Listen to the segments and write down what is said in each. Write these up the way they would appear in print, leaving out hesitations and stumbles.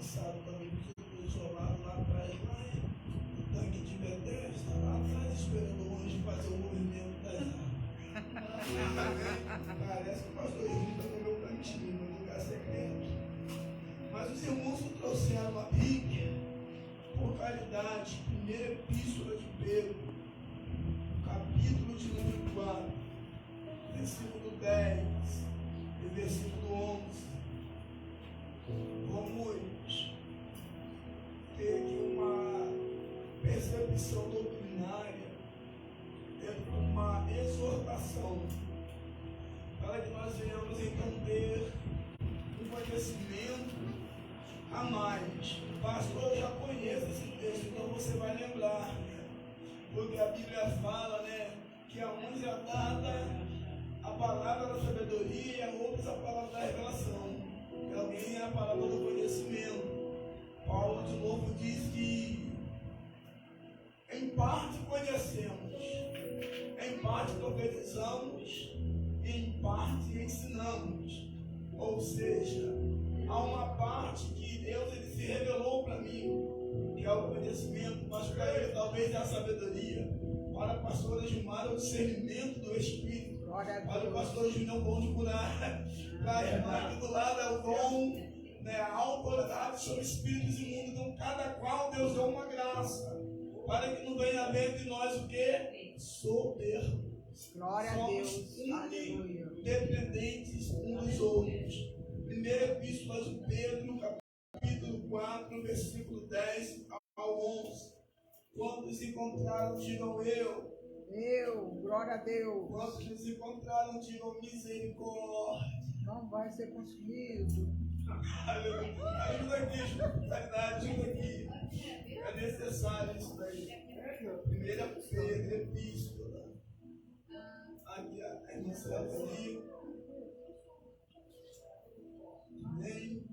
passado, quando eu fui isolado lá atrás, lá no tanque de Bethesda, lá atrás, esperando o anjo fazer o movimento das águas. Parece que o pastor Júnior está no meu cantinho, no lugar secreto. Mas os irmãos trouxeram a Bíblia, por caridade, primeira epístola de Pedro, capítulo de número 4, versículo 10 e versículo 11. Vamos ter aqui uma percepção doutrinária, uma exortação, para que nós venhamos então ter um conhecimento a mais. Pastor, eu já conheço esse texto, então você vai lembrar, porque a Bíblia fala, que a uns é dada a palavra da sabedoria e a outros a palavra da revelação. E alguém é a palavra do conhecimento. Paulo de novo diz que em parte conhecemos, em parte profetizamos e em parte ensinamos. Ou seja, há uma parte que Deus ele se revelou para mim, que é o conhecimento, mas para ele talvez é a sabedoria. Para a pastora Gilmar é o discernimento do Espírito. Para o pastor Júnior é o dom de curar. Para a irmã aqui do lado é o dom, a autoridade sobre espíritos imundos. Então cada qual Deus deu uma graça, para que não venha haver de nós o que? Soberbo. Glória a Deus. Dependentes uns dos outros. Primeira epístola de Pedro, no capítulo 4, versículo 10 ao 11. Quantos encontraram, digam eu. Glória a Deus. Quantos nos encontraram, digam misericórdia. Não vai ser consumido. Ajuda aqui, espiritualidade, ajuda aqui. É necessário isso daí. Primeira Pedro, epístola. Aqui a irmã Celso. Amém.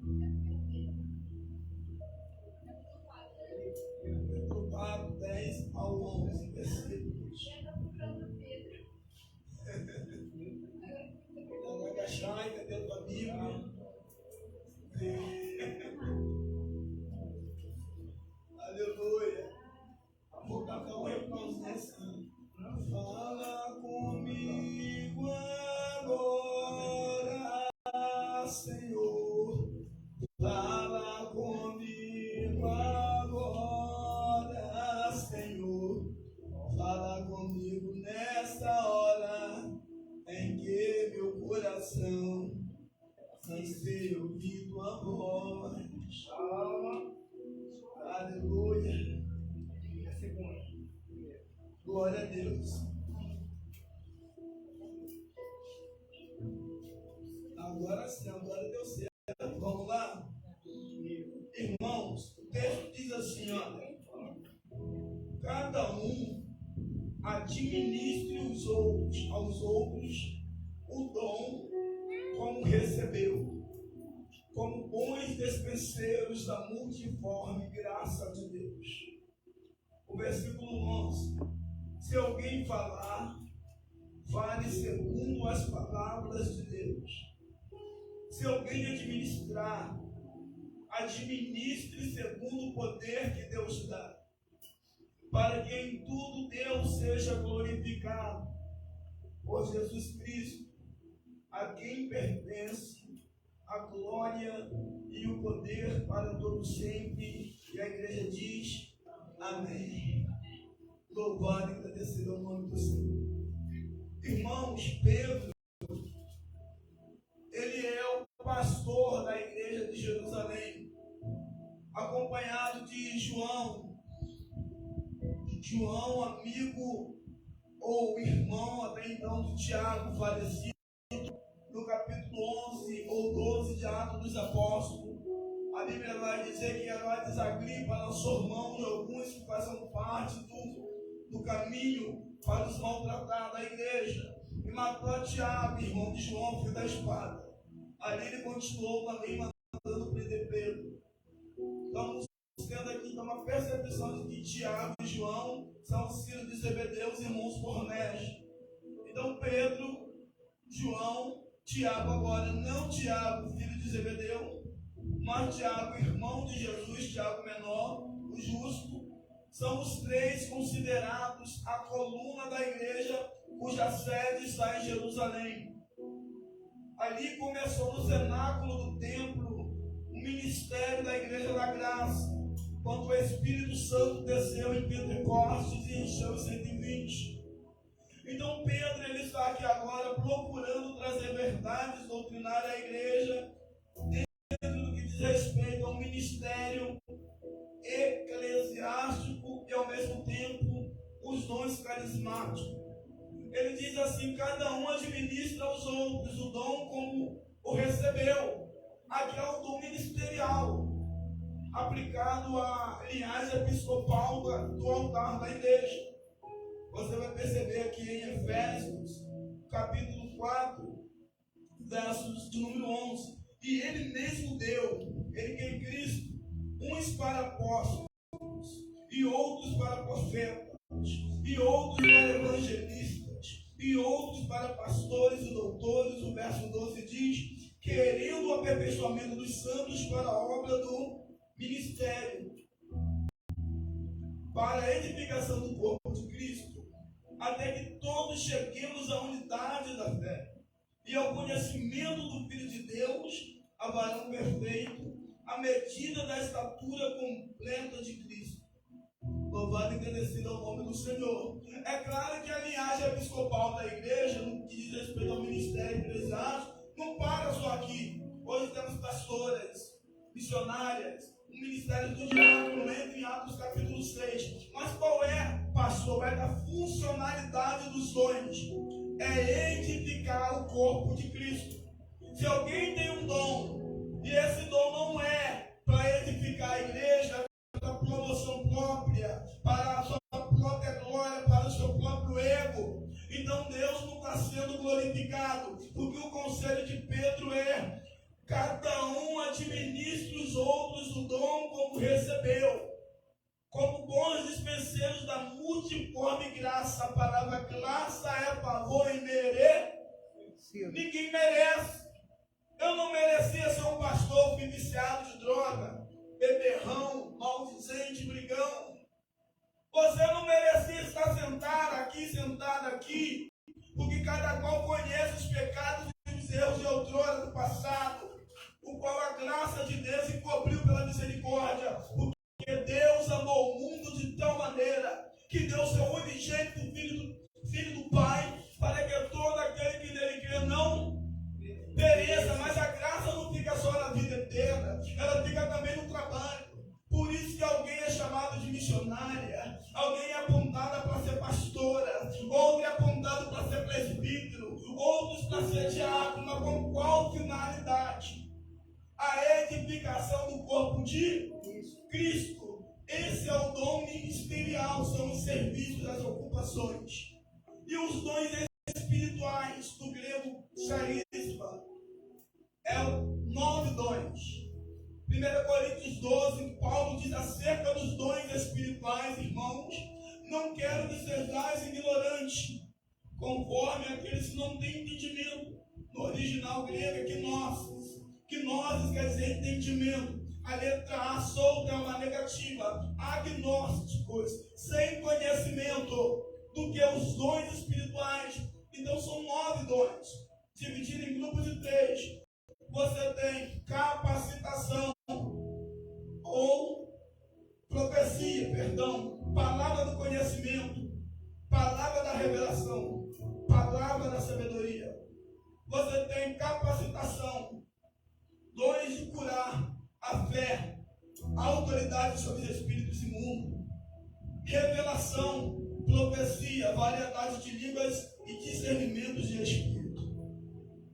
Capítulo 4, 10 ao 11, versículos. Vai agachar, cadê a tua Bíblia? Aleluia. Vou cantar um refrãozinho assim. Fala comigo agora, Senhor. Fala comigo agora, Senhor. Fala comigo nesta hora em que meu coração anseia ouvir tua voz. Aleluia. Glória a Deus. Agora sim, agora deu certo. Vamos lá? Irmãos, o texto diz assim, olha. Cada um administre aos outros o dom como recebeu, como bons despenseiros da multiforme graça de Deus. O versículo 11. Se alguém falar, fale segundo as palavras de Deus. Se alguém administrar, administre segundo o poder que Deus dá, para que em tudo Deus seja glorificado por Jesus Cristo, a quem pertence a glória e o poder para todo sempre. E a igreja diz amém. Louvado e agradecido ao nome do Senhor. Irmãos, Pedro, ele é o pastor da igreja de Jerusalém, acompanhado de João, amigo ou irmão até então de Tiago, falecido, no capítulo 11 ou 12 de Atos dos Apóstolos. A Bíblia vai dizer que Herodes Agripa lançou mão de alguns que faziam parte do caminho para os maltratar da igreja, e matou a Tiago, irmão de João, filho da espada. Ali ele continuou também mandando prender Pedro. Estamos tendo aqui uma percepção de que Tiago e João são os filhos de Zebedeu, os irmãos por Mestre. Então Pedro, João, Tiago agora, não Tiago, filho de Zebedeu, mas Tiago, irmão de Jesus, Tiago menor, o justo, são os três considerados a coluna da igreja, cuja sede está em Jerusalém. Ali começou no cenáculo do templo o ministério da Igreja da Graça, quando o Espírito Santo desceu em Pentecostes e encheu os 120. Então Pedro ele está aqui agora procurando trazer verdades doutrinárias à igreja, dentro do que diz respeito ao ministério eclesiástico e ao mesmo tempo os dons carismáticos. Ele diz assim: cada um administra aos outros o dom como o recebeu. Aqui é o dom ministerial, aplicado à linhagem episcopal do altar da igreja. Você vai perceber aqui em Efésios, capítulo 4, versos de número 11. E ele mesmo deu, ele que é Cristo, uns para apóstolos, e outros para profetas, e outros para evangelistas, e outros para pastores e doutores. O verso 12 diz: querendo o aperfeiçoamento dos santos para a obra do ministério, para a edificação do corpo de Cristo, até que todos cheguemos à unidade da fé e ao conhecimento do Filho de Deus, a varão perfeito, à medida da estatura completa de Cristo. Louvado e agradecido ao nome do Senhor. É claro que a linhagem episcopal da igreja, no que diz respeito ao ministério eclesiástico, não para só aqui. Hoje temos pastoras, missionárias, o ministério do diácono, entra em Atos capítulo 6. Mas qual é, pastor? É da funcionalidade dos dons. É edificar o corpo de Cristo. Se alguém tem um dom, e esse dom não é para edificar a igreja, para a promoção própria, para a sua própria glória, para o seu próprio ego, então Deus não está sendo glorificado. Porque o conselho de Pedro é: cada um administra os outros o dom como recebeu, como bons dispenseiros da multiforme graça. A palavra graça é favor e merecer. Ninguém merece. Eu não merecia ser um pastor viciado de droga, beberrão, maldizente, brigão. Você não merecia estar sentado aqui, porque cada qual conhece os pecados e os erros de outrora do passado, o qual a graça de Deus encobriu pela misericórdia, porque Deus amou o mundo de tal maneira que deu seu unigênito filho do Pai, para que todo aquele que nele crê não pereça. Mas a graça não fica só na vida eterna, ela fica também no trabalho. Por isso que alguém é chamado de missionária, alguém é apontada para ser pastora, outro é apontado para ser presbítero, outros para ser diácono. Mas com qual finalidade? A edificação do corpo de Cristo. Esse é o dom ministerial, são os serviços, as ocupações. E os dons espirituais, do grego charisma, é 9 dons. 1 Coríntios 12, Paulo diz acerca dos dons espirituais: irmãos, não quero que sejais ignorantes, conforme aqueles que não têm entendimento. No original grego é que quer dizer entendimento. A letra A solta é uma negativa. Agnósticos, sem conhecimento do que os dons espirituais. Então são 9 dons, divididos em grupos de 3. Você tem capacitação, ou profecia, palavra do conhecimento, palavra da revelação, palavra da sabedoria. Você tem capacitação, dons de curar, a fé, a autoridade sobre os espíritos imundos, revelação, profecia, variedade de línguas e discernimentos de espírito.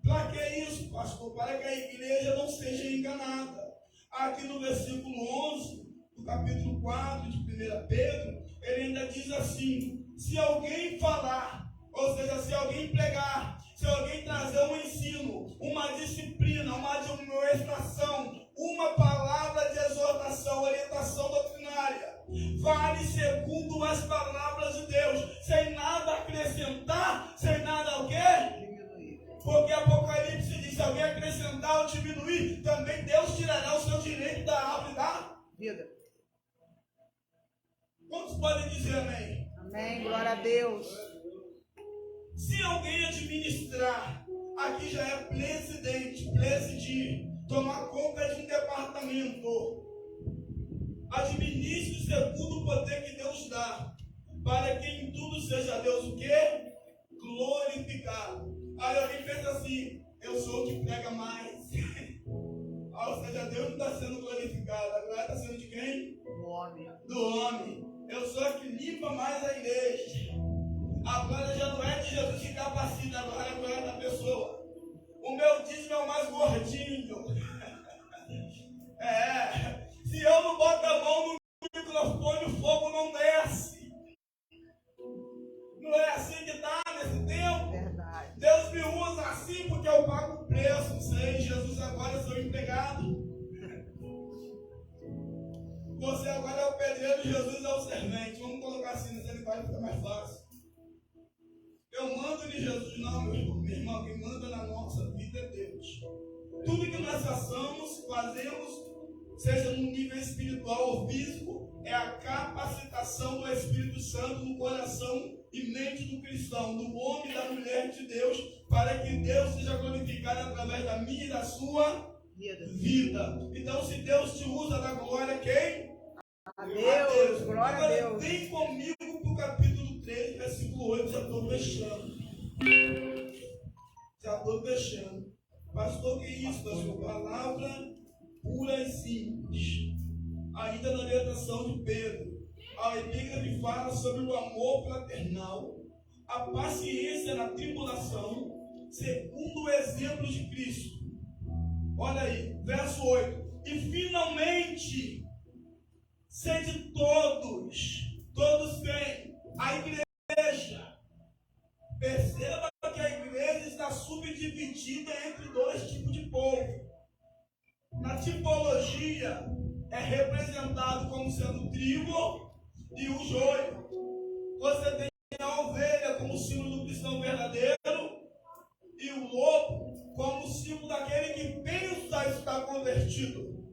Para que isso, pastor? Para que a igreja não seja enganada. Aqui no versículo 11, do capítulo 4 de 1 Pedro, ele ainda diz assim: se alguém falar, ou seja, se alguém pregar, se alguém trazer um ensino, uma disciplina, uma admoestação, uma palavra de exortação, orientação doutrinária, vale segundo as palavras de Deus, sem nada acrescentar, sem nada o quê? Porque Apocalipse diz: se alguém acrescentar ou diminuir, também Deus tirará o seu Vida. Quantos podem dizer amém? Amém. Glória a Deus. Se alguém administrar, aqui já é presidente, presidir, tomar conta de um departamento, administre segundo o poder que Deus dá, para que em tudo seja Deus o quê? Glorificado. Aí alguém pensa assim, eu sou o que prega mais. Ou seja, Deus não está sendo glorificado, agora está sendo de quem? Do homem. Do homem. Eu sou a que limpa mais a igreja. Agora já não é de Jesus que capacita, agora é a glória da pessoa. O meu dízimo é o mais gordinho. Se eu não boto a mão no microfone, o fogo não desce. Não é assim que está nesse tempo? Verdade. Deus me usa assim porque eu pago o preço. Sei, Jesus agora é seu empregado. Você agora é o pedreiro, Jesus é o servente. Vamos colocar assim nessa linguagem, fica mais fácil. Eu mando em Jesus, não, meu irmão. Quem manda na nossa vida é Deus. Tudo que nós fazemos, seja no nível espiritual ou físico, é a capacitação do Espírito Santo no coração e mente do cristão, do homem e da mulher de Deus, para que Deus seja glorificado através da minha e da sua vida. Então, se Deus te usa da glória, quem? A Deus. Glória a Deus. Vem comigo para o capítulo 3, versículo 8, já estou fechando. Pastor, que isso, pastor? Palavra pura e simples. Ainda na orientação de Pedro, a epígrafe fala sobre o amor fraternal, a paciência na tribulação, segundo o exemplo de Cristo. Olha aí, verso 8. E finalmente, sede todos quem? A igreja. Perceba que a igreja está subdividida entre dois tipos de povo. Na tipologia, é representado como sendo o trigo e o joio. Você tem a ovelha como símbolo do cristão verdadeiro e o lobo como símbolo daquele que pensa estar convertido.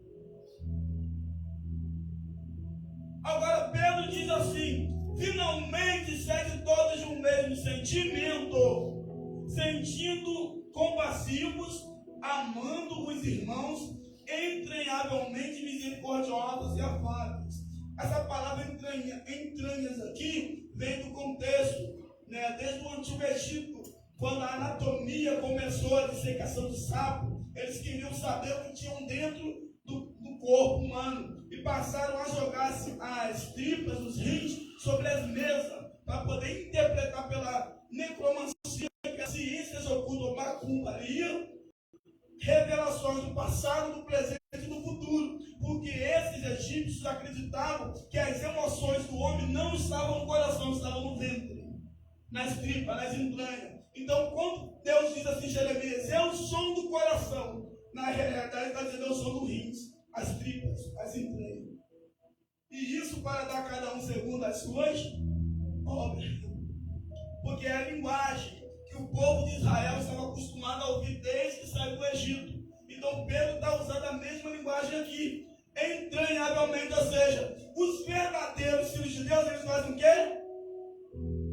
Agora Pedro diz assim: finalmente sede todos de um mesmo sentimento, sentindo compassivos, amando os irmãos, entranhavelmente misericordiosos e afáveis. Essa palavra entranhas aqui vem do contexto, desde o Antigo Egito, quando a anatomia começou, a dissecação do sapo, eles queriam saber o que tinham dentro do corpo humano e passaram a jogar as tripas, os rins, sobre as mesas, para poder interpretar pela necromancia, que as ciências ocultam, macumbaria, revelações do passado, do presente e do futuro, porque esses egípcios acreditavam que as emoções do homem não estavam no coração, estavam no ventre, nas tripas, nas entranhas. Então, quando Deus diz assim, Jeremias, é o som do coração, na realidade está dizendo é o som dos rins, as tripas, as entranhas. E isso para dar a cada um segundo as suas obras, porque é a linguagem que o povo de Israel estava acostumado a ouvir desde que saiu do Egito. Então Pedro está usando a mesma linguagem aqui, entranhavelmente, ou seja, os verdadeiros filhos de Deus, eles fazem o quê?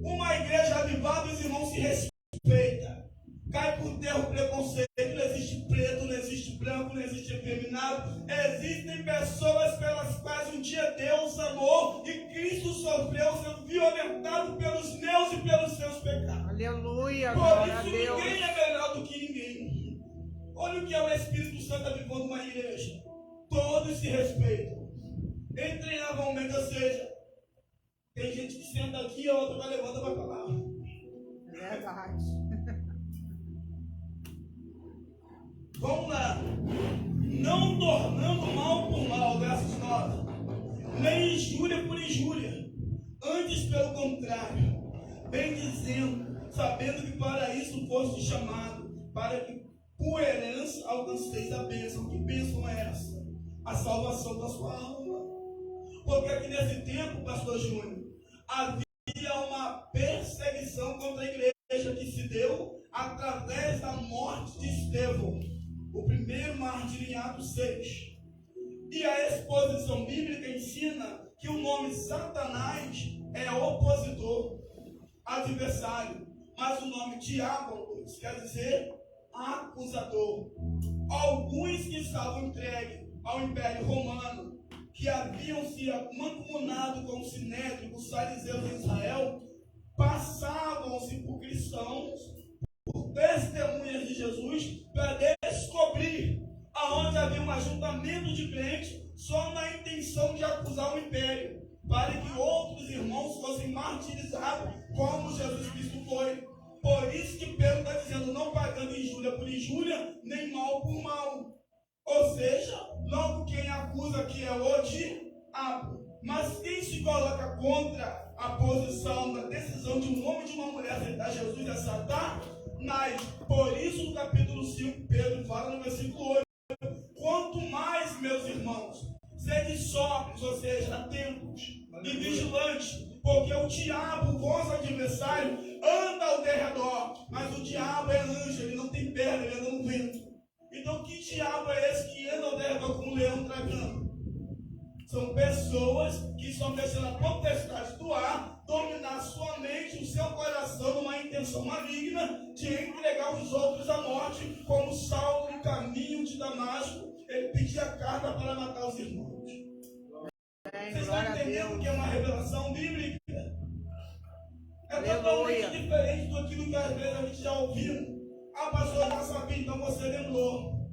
Uma igreja avivada, os irmãos se respeitam, cai por terra o preconceito, não existe preto, não existe branco, não existe efeminado, existem pessoas pelas quais um dia Deus amou e Cristo sofreu sendo violentado pelos meus e pelos seus pecados. Aleluia, Por glória a isso Deus. ninguém é melhor do que ninguém. Olha o que é o Espírito Santo avivando uma igreja. Todos se respeitam, entranhavelmente, ou seja, tem gente que senta aqui, a outra vai levando e vai para lá. É verdade. Vamos lá. Não tornando mal por mal, versos 9. Nem injúria por injúria. Antes, pelo contrário, bem dizendo, sabendo que para isso foste chamado, para que por herança alcanceis a bênção. Que bênção é essa? A salvação da sua alma. Porque aqui nesse tempo, pastor Júnior, havia uma perseguição contra a igreja que se deu através da morte de Estevão, o primeiro mártir em Atos 6. E a exposição bíblica ensina que o nome Satanás é opositor, adversário. Mas o nome Diabolos quer dizer acusador. Alguns que estavam entregues ao Império Romano, que haviam se mancomunado com o Sinédrio, os fariseus de Israel, passavam-se por cristãos, por testemunhas de Jesus, para descobrir aonde havia um ajuntamento de crentes só na intenção de acusar o império, para que outros irmãos fossem martirizados como Jesus Cristo foi. Por isso que Pedro está dizendo, não pagando injúria por injúria, nem mal por mal. Ou seja, logo quem acusa aqui é o diabo. Mas quem se coloca contra a posição da decisão de um homem e de uma mulher aceitar Jesus é Satanás. Por isso no capítulo 5, Pedro fala no versículo 8, quanto mais, meus irmãos, sede sóbrios, ou seja, atentos e vigilantes, porque o diabo, o vosso adversário, anda ao derredor, mas o diabo é anjo, ele não tem perna, ele anda no vento. Então que diabo é esse que anda ao derredor como um leão tragando? São pessoas que estão deixando a potestade do ar dominar sua mente, o seu coração, numa intenção maligna de entregar os outros à morte, como Saulo no caminho de Damasco, ele pedia carta para matar os irmãos. Vocês estão entendendo que é uma revelação bíblica? É totalmente diferente do que às vezes a gente já ouviu. Ah, pastor, eu já sabia, então você lembrou.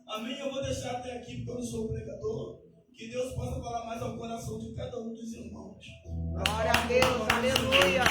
Amém? Eu vou deixar até aqui, porque eu não sou pregador. Que Deus possa falar mais ao coração de cada um dos irmãos. Glória a Deus, aleluia.